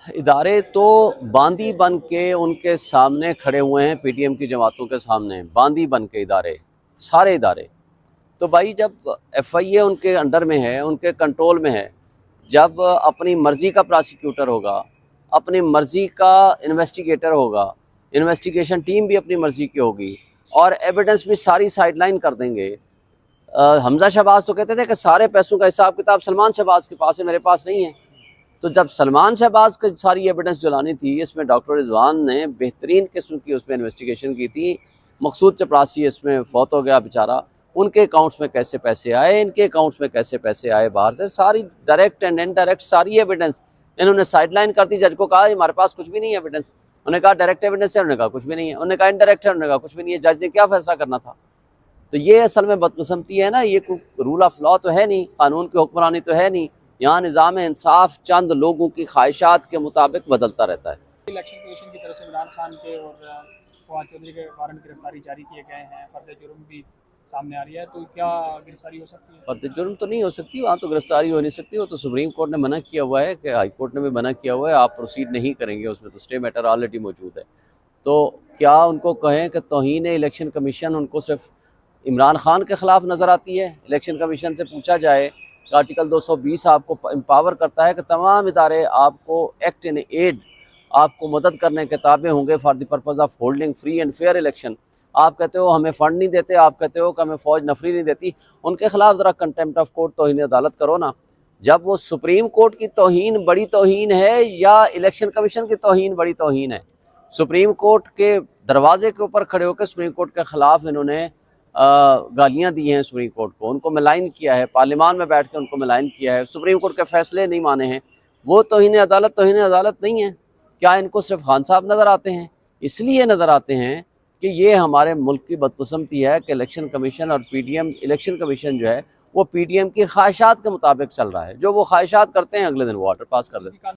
इदारे तो बांदी बन के उनके सामने खड़े हुए हैं, पीटीएम की जमातों के सामने बांदी बन के इदारे, सारे इदारे। तो भाई जब एफआईए उनके अंडर में है, उनके कंट्रोल में है, जब अपनी मर्जी का प्रोसिक्यूटर होगा, अपनी मर्जी का इन्वेस्टिगेटर होगा, इन्वेस्टिगेशन टीम भी अपनी मर्जी की होगी और एविडेंस भी सारी साइडलाइन कर देंगे। हमजा शहबाज तो कहते थे कि सारे पैसों का हिसाब किताब सलमान शहबाज के पास है, मेरे पास नहीं है। तो जब सलमान शहबाज की सारी एविडेंस जुलानी थी, इसमें डॉक्टर रिजवान ने बेहतरीन किस्म की उसमें इन्वेस्टिगेशन की थी। मकसूद चपरासी इसमें फौत हो गया बेचारा, उनके अकाउंट्स में कैसे पैसे आए, इनके अकाउंट्स में कैसे पैसे आए बाहर से, सारी डायरेक्ट एंड इनडायरेक्ट सारी एविडेंस इन्होंने साइडलाइन कर दी। जज को कहा हमारे पास कुछ भी नहीं है एविडेंस, उन्होंने कहा डायरेक्ट एविडेंस है, उन्होंने कहा कुछ भी नहीं है, उन्होंने कहा इनडायरेक्ट है, उन्होंने कहा कुछ भी नहीं है। जज ने क्या फैसला करना था? तो ये असल में बदकिस्मती है ना, ये कोई रूल ऑफ लॉ तो है नहीं, कानून की हुक्मरानी तो है नहीं। यहाँ निज़ाम इंसाफ चंद लोगों की ख्वाहिशात के मुताबिक बदलता रहता है। इलेक्शन कमीशन की तरफ से इमरान खान के और फवाद चौधरी के वारंट गिरफ्तारी जारी किए गए हैं, फर्द जुर्म भी सामने आ रही है, तो क्या गिरफ्तारी हो सकती है? फर्द जुर्म तो नहीं हो सकती, वहाँ तो गिरफ्तारी हो नहीं सकती। वो तो सुप्रीम कोर्ट ने मना किया हुआ है, कि हाई कोर्ट ने भी मना किया हुआ है, आप प्रोसीड नहीं करेंगे, उसमें तो स्टे मैटर ऑलरेडी मौजूद है। तो क्या उनको कहें कि तौहीन इलेक्शन कमीशन उनको सिर्फ इमरान खान के ख़िलाफ़ नज़र आती है? इलेक्शन कमीशन से पूछा जाए कि आर्टिकल 220 आपको एम्पावर करता है कि तमाम इदारे आपको एक्ट इन एड, आपको मदद करने के ताबे होंगे for the purpose of holding free and fair election. आप कहते हो हमें फ़ंड नहीं देते, आप कहते हो कि हमें फ़ौज नफरी नहीं देती, उनके ख़िलाफ़ ज़रा कंटेम्प्ट ऑफ कोर्ट तौहीन अदालत करो ना। जब वो सुप्रीम कोर्ट की तौहीन बड़ी तौहीन है या इलेक्शन कमीशन की तौहीन बड़ी तौहीन है? सुप्रीम कोर्ट के दरवाजे के ऊपर खड़े होकर सुप्रीम कोर्ट के ख़िलाफ़ इन्होंने गालियाँ दी हैं सुप्रीम कोर्ट को, उनको मिलाइन किया है, पार्लियामान में बैठ कर उनको मिलाइन किया है, सुप्रीम कोर्ट के फैसले नहीं माने हैं। वो तौहीन अदालत नहीं है? क्या इनको सिर्फ खान साहब नज़र आते हैं? इसलिए नज़र आते हैं कि ये हमारे मुल्क की बदकिस्मती है कि इलेक्शन कमीशन और पीटीएम, इलेक्शन कमीशन जो है वो पीटीएम की ख्वाहिशात के मुताबिक चल रहा है। जो वो ख्वाहिशात करते हैं अगले दिन वो ऑर्डर पास कर देते हैं।